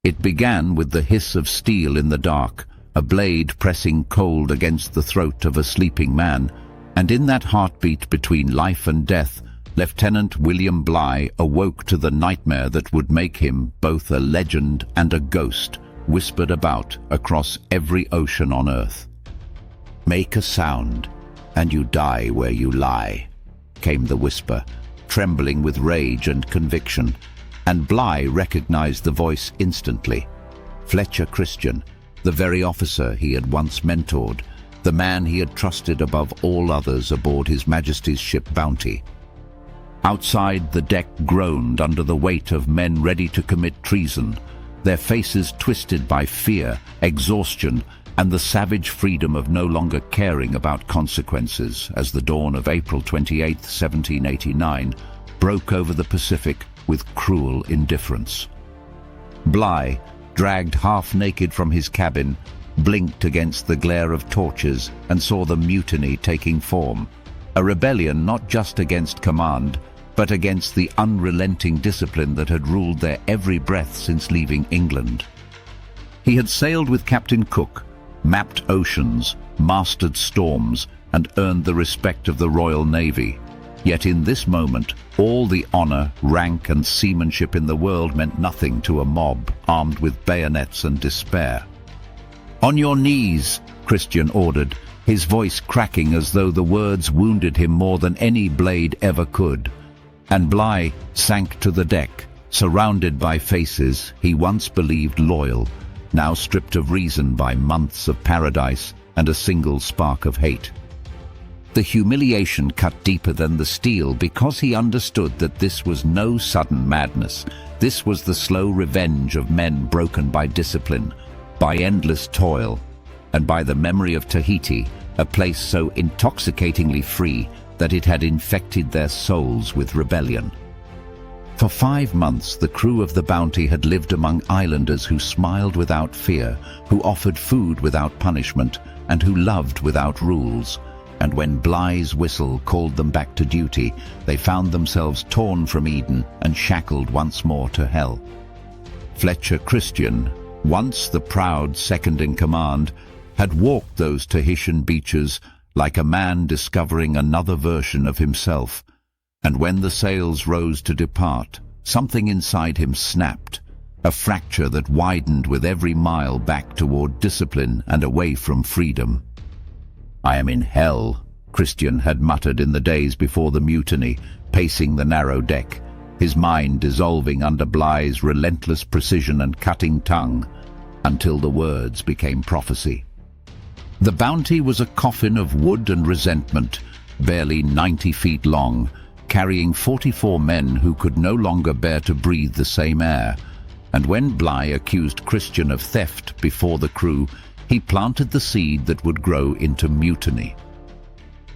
It began with the hiss of steel in the dark, a blade pressing cold against the throat of a sleeping man, and in that heartbeat between life and death, Lieutenant William Bligh awoke to the nightmare that would make him both a legend and a ghost, whispered about across every ocean on earth. "Make a sound, and you die where you lie," came the whisper, trembling with rage and conviction, and Bligh recognized the voice instantly. Fletcher Christian, the very officer he had once mentored, the man he had trusted above all others aboard His Majesty's ship Bounty. Outside, the deck groaned under the weight of men ready to commit treason, their faces twisted by fear, exhaustion, and the savage freedom of no longer caring about consequences as the dawn of April 28, 1789, broke over the Pacific with cruel indifference. Bligh, dragged half-naked from his cabin, blinked against the glare of torches and saw the mutiny taking form, a rebellion not just against command, but against the unrelenting discipline that had ruled their every breath since leaving England. He had sailed with Captain Cook, mapped oceans, mastered storms, and earned the respect of the Royal Navy. Yet in this moment, all the honor, rank, and seamanship in the world meant nothing to a mob armed with bayonets and despair. "On your knees," Christian ordered, his voice cracking as though the words wounded him more than any blade ever could. And Bligh sank to the deck, surrounded by faces he once believed loyal, now stripped of reason by months of paradise and a single spark of hate. The humiliation cut deeper than the steel because he understood that this was no sudden madness. This was the slow revenge of men broken by discipline, by endless toil, and by the memory of Tahiti, a place so intoxicatingly free that it had infected their souls with rebellion. For 5 months, the crew of the Bounty had lived among islanders who smiled without fear, who offered food without punishment, and who loved without rules. And when Bligh's whistle called them back to duty, they found themselves torn from Eden and shackled once more to hell. Fletcher Christian, once the proud second-in-command, had walked those Tahitian beaches like a man discovering another version of himself, and when the sails rose to depart, something inside him snapped, a fracture that widened with every mile back toward discipline and away from freedom. "I am in hell," Christian had muttered in the days before the mutiny, pacing the narrow deck, his mind dissolving under Bligh's relentless precision and cutting tongue, until the words became prophecy. The Bounty was a coffin of wood and resentment, barely 90 feet long, carrying 44 men who could no longer bear to breathe the same air. And when Bligh accused Christian of theft before the crew, he planted the seed that would grow into mutiny.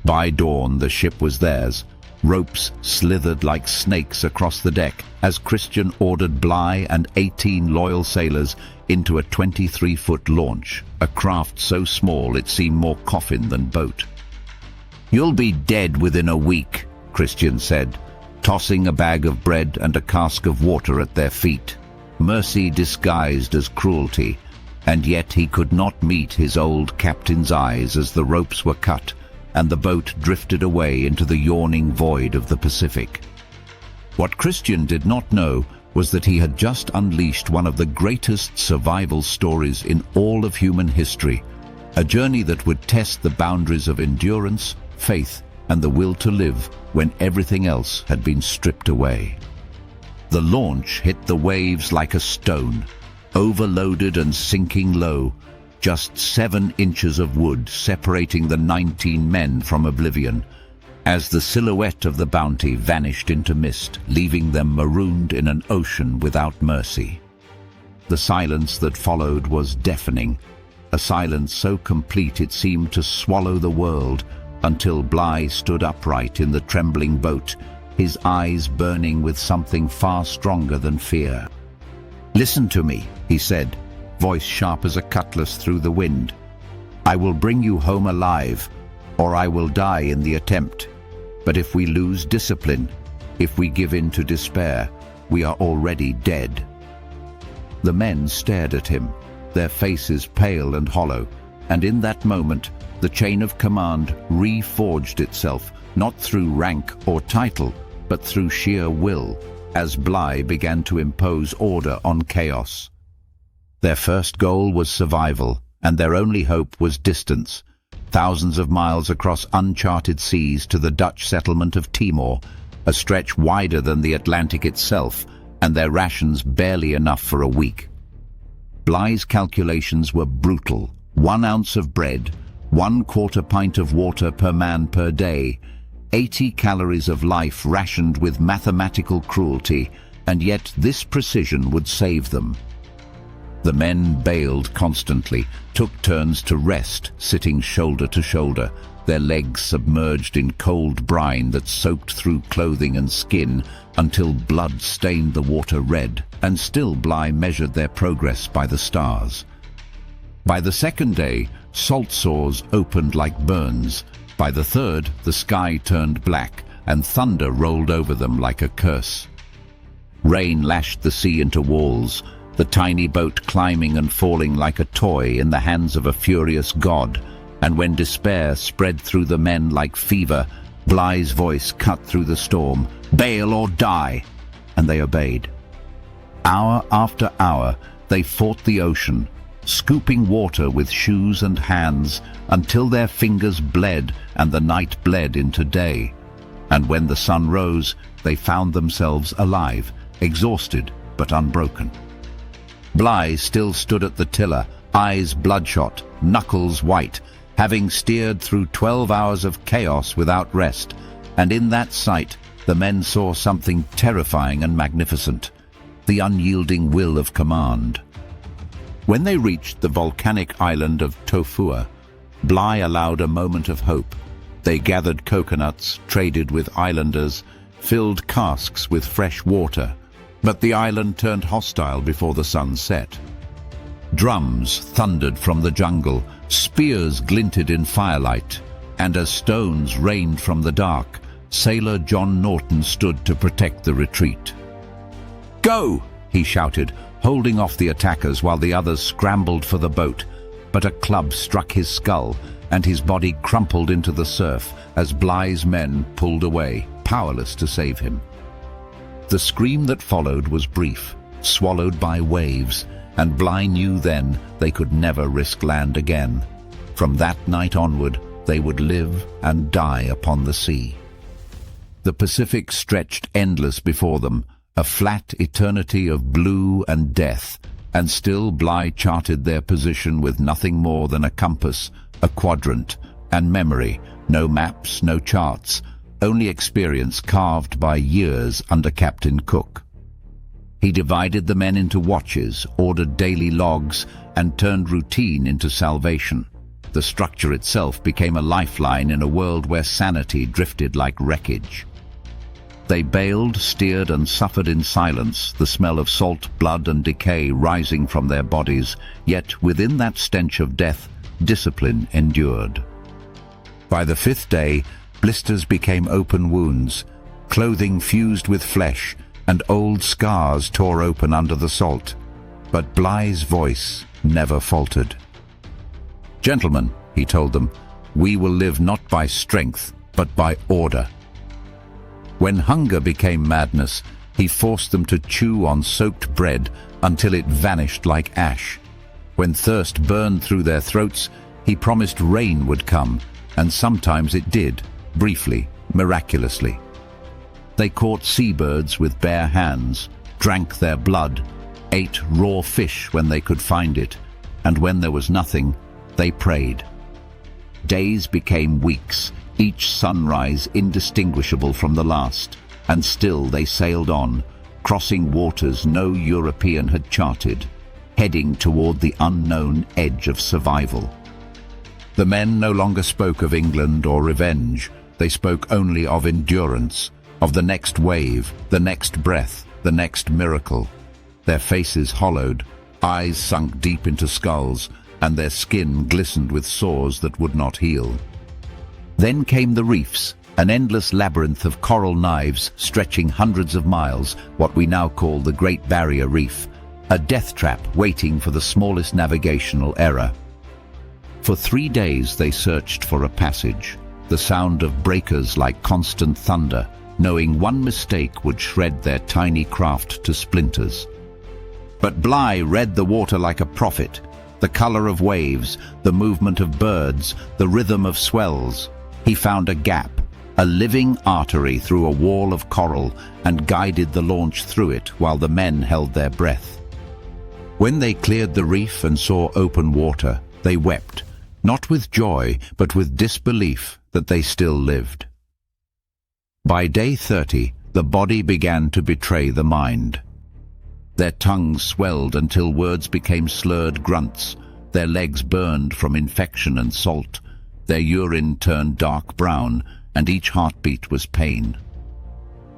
By dawn, the ship was theirs. Ropes slithered like snakes across the deck as Christian ordered Bligh and 18 loyal sailors into a 23-foot launch, a craft so small it seemed more coffin than boat. "You'll be dead within a week," Christian said, tossing a bag of bread and a cask of water at their feet. Mercy disguised as cruelty, and yet he could not meet his old captain's eyes as the ropes were cut and the boat drifted away into the yawning void of the Pacific. What Christian did not know was that he had just unleashed one of the greatest survival stories in all of human history, a journey that would test the boundaries of endurance, faith, and the will to live when everything else had been stripped away. The launch hit the waves like a stone, overloaded and sinking low, just 7 inches of wood separating the 19 men from oblivion, as the silhouette of the Bounty vanished into mist, leaving them marooned in an ocean without mercy. The silence that followed was deafening, a silence so complete it seemed to swallow the world, until Bligh stood upright in the trembling boat, his eyes burning with something far stronger than fear. "Listen to me," he said, voice sharp as a cutlass through the wind. "I will bring you home alive, or I will die in the attempt. But if we lose discipline, if we give in to despair, we are already dead." The men stared at him, their faces pale and hollow, and in that moment, the chain of command reforged itself, not through rank or title, but through sheer will, as Bligh began to impose order on chaos. Their first goal was survival, and their only hope was distance. Thousands of miles across uncharted seas to the Dutch settlement of Timor, a stretch wider than the Atlantic itself, and their rations barely enough for a week. Bligh's calculations were brutal. 1 ounce of bread, 1/4 pint of water per man per day, 80 calories of life rationed with mathematical cruelty, and yet this precision would save them. The men bailed constantly, took turns to rest, sitting shoulder to shoulder, their legs submerged in cold brine that soaked through clothing and skin until blood stained the water red, and still Bligh measured their progress by the stars. By the second day, salt sores opened like burns. By the third, the sky turned black, and thunder rolled over them like a curse. Rain lashed the sea into walls, the tiny boat climbing and falling like a toy in the hands of a furious god, and when despair spread through the men like fever, Bligh's voice cut through the storm, "Bail or die!" and they obeyed. Hour after hour, they fought the ocean, scooping water with shoes and hands until their fingers bled and the night bled into day. And when the sun rose, they found themselves alive, exhausted but unbroken. Bligh still stood at the tiller, eyes bloodshot, knuckles white, having steered through 12 hours of chaos without rest, and in that sight the men saw something terrifying and magnificent, the unyielding will of command. When they reached the volcanic island of Tofua, Bligh allowed a moment of hope. They gathered coconuts, traded with islanders, filled casks with fresh water, but the island turned hostile before the sun set. Drums thundered from the jungle, spears glinted in firelight, and as stones rained from the dark, sailor John Norton stood to protect the retreat. "Go!" he shouted, holding off the attackers while the others scrambled for the boat, but a club struck his skull and his body crumpled into the surf as Bligh's men pulled away, powerless to save him. The scream that followed was brief, swallowed by waves, and Bligh knew then they could never risk land again. From that night onward, they would live and die upon the sea. The Pacific stretched endless before them, a flat eternity of blue and death, and still Bligh charted their position with nothing more than a compass, a quadrant, and memory, no maps, no charts, only experience carved by years under Captain Cook. He divided the men into watches, ordered daily logs, and turned routine into salvation. The structure itself became a lifeline in a world where sanity drifted like wreckage. They bailed, steered, and suffered in silence, the smell of salt, blood, and decay rising from their bodies, yet within that stench of death, discipline endured. By the 5th day, blisters became open wounds, clothing fused with flesh, and old scars tore open under the salt. But Bligh's voice never faltered. "Gentlemen," he told them, "we will live not by strength, but by order." When hunger became madness, he forced them to chew on soaked bread until it vanished like ash. When thirst burned through their throats, he promised rain would come, and sometimes it did, briefly, miraculously. They caught seabirds with bare hands, drank their blood, ate raw fish when they could find it, and when there was nothing, they prayed. Days became weeks, each sunrise indistinguishable from the last, and still they sailed on, crossing waters no European had charted, heading toward the unknown edge of survival. The men no longer spoke of England or revenge. They spoke only of endurance, of the next wave, the next breath, the next miracle. Their faces hollowed, eyes sunk deep into skulls, and their skin glistened with sores that would not heal. Then came the reefs, an endless labyrinth of coral knives stretching hundreds of miles, what we now call the Great Barrier Reef, a death trap waiting for the smallest navigational error. For 3 days they searched for a passage, the sound of breakers like constant thunder, knowing one mistake would shred their tiny craft to splinters. But Bligh read the water like a prophet, the color of waves, the movement of birds, the rhythm of swells. He found a gap, a living artery through a wall of coral, and guided the launch through it while the men held their breath. When they cleared the reef and saw open water, they wept, not with joy, but with disbelief that they still lived. By day 30, the body began to betray the mind. Their tongues swelled until words became slurred grunts, their legs burned from infection and salt, their urine turned dark brown, and each heartbeat was pain.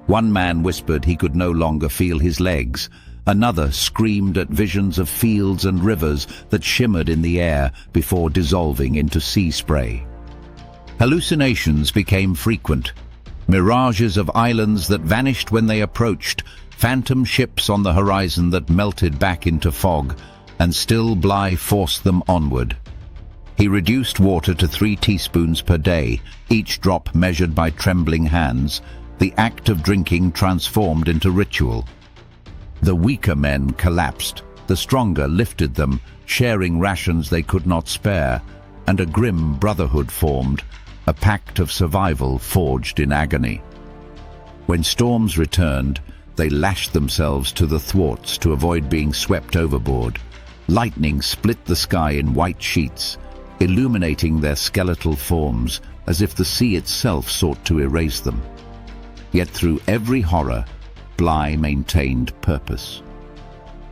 One man whispered he could no longer feel his legs. Another screamed at visions of fields and rivers that shimmered in the air before dissolving into sea spray. Hallucinations became frequent. Mirages of islands that vanished when they approached, phantom ships on the horizon that melted back into fog, and still Bligh forced them onward. He reduced water to 3 teaspoons per day, each drop measured by trembling hands, the act of drinking transformed into ritual. The weaker men collapsed, the stronger lifted them, sharing rations they could not spare, and a grim brotherhood formed, a pact of survival forged in agony. When storms returned, they lashed themselves to the thwarts to avoid being swept overboard. Lightning split the sky in white sheets, illuminating their skeletal forms as if the sea itself sought to erase them. Yet through every horror, Bligh maintained purpose.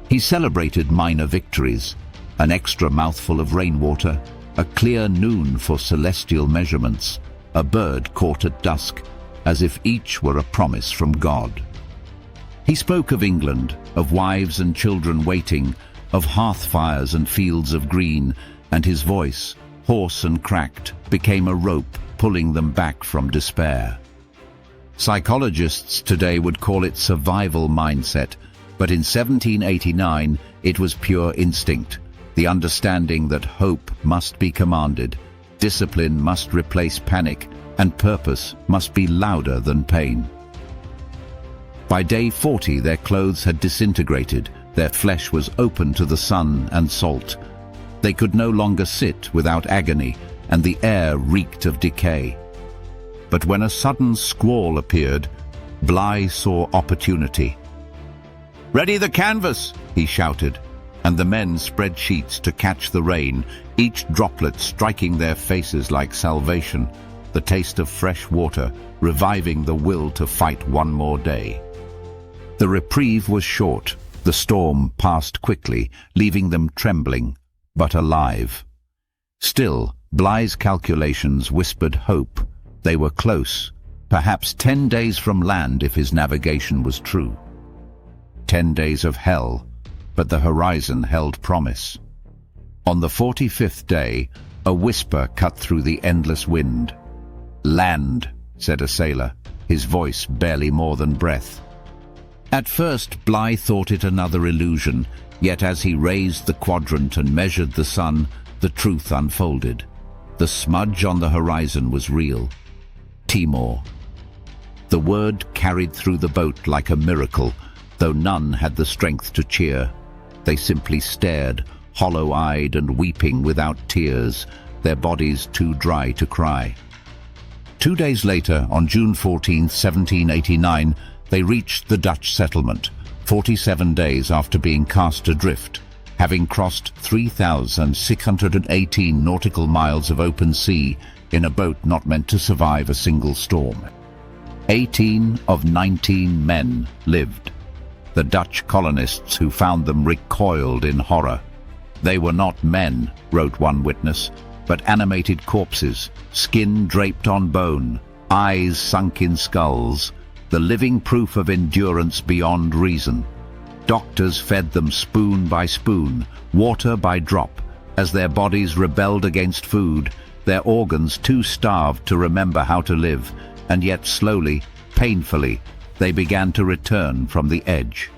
He celebrated minor victories, an extra mouthful of rainwater, a clear noon for celestial measurements, a bird caught at dusk, as if each were a promise from God. He spoke of England, of wives and children waiting, of hearth fires and fields of green, and his voice, hoarse and cracked, became a rope pulling them back from despair. Psychologists today would call it survival mindset, but in 1789 it was pure instinct, the understanding that hope must be commanded, discipline must replace panic, and purpose must be louder than pain. By day 40 their clothes had disintegrated, their flesh was open to the sun and salt. They could no longer sit without agony, and the air reeked of decay. But when a sudden squall appeared, Bligh saw opportunity. "Ready the canvas!" he shouted, and the men spread sheets to catch the rain, each droplet striking their faces like salvation, the taste of fresh water reviving the will to fight one more day. The reprieve was short. The storm passed quickly, leaving them trembling, but alive. Still, Bligh's calculations whispered hope. They were close, perhaps 10 days from land if his navigation was true. 10 days of hell, but the horizon held promise. On the 45th day, a whisper cut through the endless wind. "Land," said a sailor, his voice barely more than breath. At first, Bligh thought it another illusion, yet as he raised the quadrant and measured the sun, the truth unfolded. The smudge on the horizon was real. Timor. The word carried through the boat like a miracle, though none had the strength to cheer. They simply stared, hollow-eyed and weeping without tears, their bodies too dry to cry. 2 days later, on June 14, 1789, they reached the Dutch settlement, 47 days after being cast adrift, having crossed 3,618 nautical miles of open sea in a boat not meant to survive a single storm. 18 of 19 men lived. The Dutch colonists who found them recoiled in horror. "They were not men," wrote one witness, "but animated corpses, skin draped on bone, eyes sunk in skulls, the living proof of endurance beyond reason. Doctors fed them spoon by spoon, water by drop, as their bodies rebelled against food, their organs too starved to remember how to live, and yet slowly, painfully, they began to return from the edge."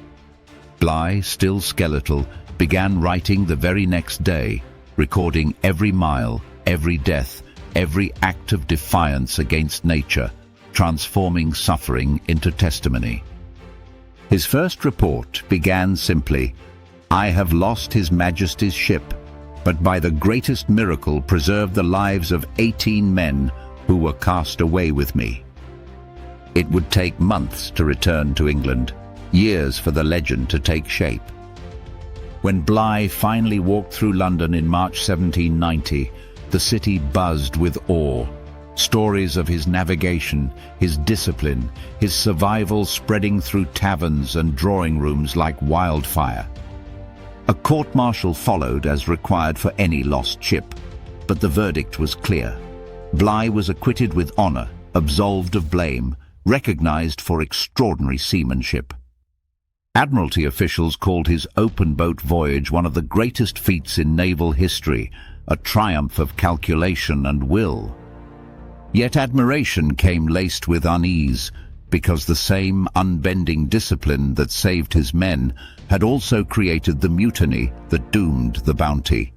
Bligh, still skeletal, began writing the very next day, recording every mile, every death, every act of defiance against nature, transforming suffering into testimony. His first report began simply, "I have lost His Majesty's ship, but by the greatest miracle preserved the lives of 18 men who were cast away with me." It would take months to return to England, years for the legend to take shape. When Bligh finally walked through London in March 1790, the city buzzed with awe. Stories of his navigation, his discipline, his survival spreading through taverns and drawing rooms like wildfire. A court-martial followed as required for any lost ship, but the verdict was clear. Bligh was acquitted with honour, absolved of blame, recognised for extraordinary seamanship. Admiralty officials called his open-boat voyage one of the greatest feats in naval history, a triumph of calculation and will. Yet admiration came laced with unease, because the same unbending discipline that saved his men had also created the mutiny that doomed the Bounty.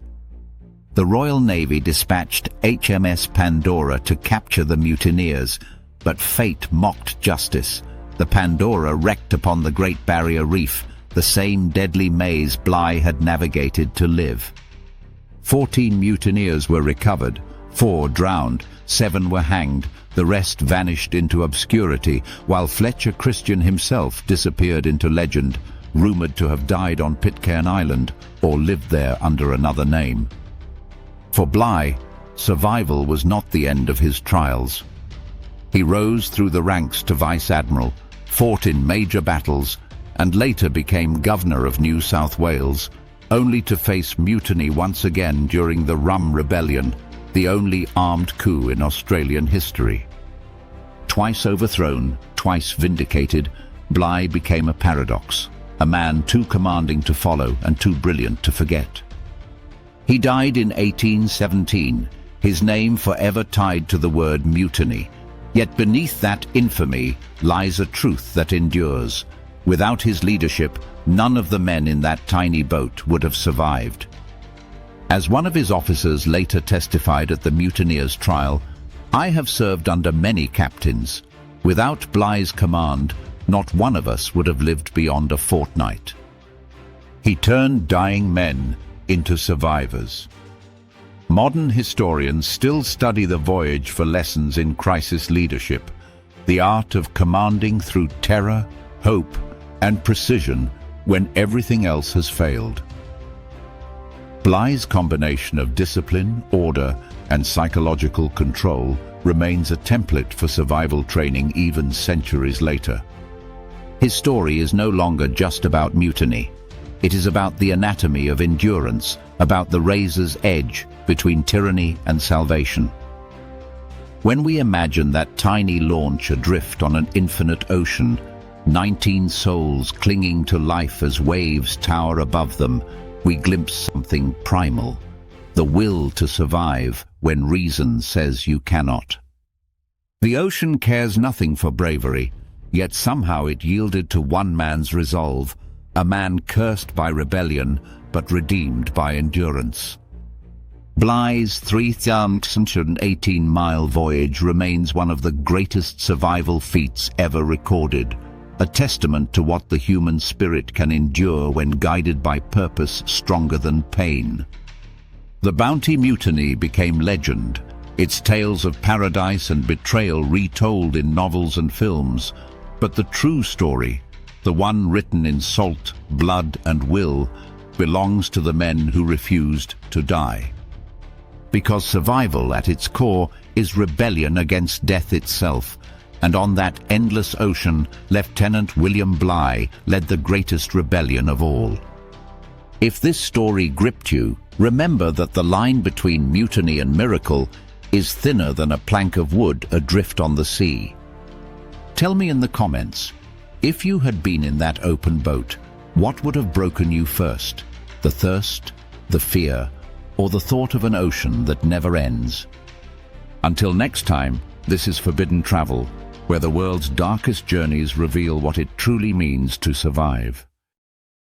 The Royal Navy dispatched HMS Pandora to capture the mutineers, but fate mocked justice. The Pandora wrecked upon the Great Barrier Reef, the same deadly maze Bligh had navigated to live. 14 mutineers were recovered, 4 drowned, 7 were hanged, the rest vanished into obscurity, while Fletcher Christian himself disappeared into legend, rumoured to have died on Pitcairn Island or lived there under another name. For Bligh, survival was not the end of his trials. He rose through the ranks to Vice-Admiral, fought in major battles, and later became Governor of New South Wales, only to face mutiny once again during the Rum Rebellion, the only armed coup in Australian history. Twice overthrown, twice vindicated, Bligh became a paradox, a man too commanding to follow and too brilliant to forget. He died in 1817, his name forever tied to the word mutiny. Yet beneath that infamy lies a truth that endures. Without his leadership, none of the men in that tiny boat would have survived. As one of his officers later testified at the mutineers' trial, "I have served under many captains. Without Bligh's command, not one of us would have lived beyond a fortnight." He turned dying men into survivors. Modern historians still study the voyage for lessons in crisis leadership, the art of commanding through terror, hope, and precision when everything else has failed. Bligh's combination of discipline, order, and psychological control remains a template for survival training even centuries later. His story is no longer just about mutiny. It is about the anatomy of endurance, about the razor's edge between tyranny and salvation. When we imagine that tiny launch adrift on an infinite ocean, 19 souls clinging to life as waves tower above them, we glimpse something primal, the will to survive when reason says you cannot. The ocean cares nothing for bravery, yet somehow it yielded to one man's resolve, a man cursed by rebellion but redeemed by endurance. Bligh's 3,018-mile voyage remains one of the greatest survival feats ever recorded, a testament to what the human spirit can endure when guided by purpose stronger than pain. The Bounty mutiny became legend, its tales of paradise and betrayal retold in novels and films, but the true story, the one written in salt, blood, and will, belongs to the men who refused to die. Because survival at its core is rebellion against death itself, and on that endless ocean, Lieutenant William Bligh led the greatest rebellion of all. If this story gripped you, remember that the line between mutiny and miracle is thinner than a plank of wood adrift on the sea. Tell me in the comments, if you had been in that open boat, what would have broken you first? The thirst, the fear, or the thought of an ocean that never ends? Until next time, this is Forbidden Travel, where the world's darkest journeys reveal what it truly means to survive.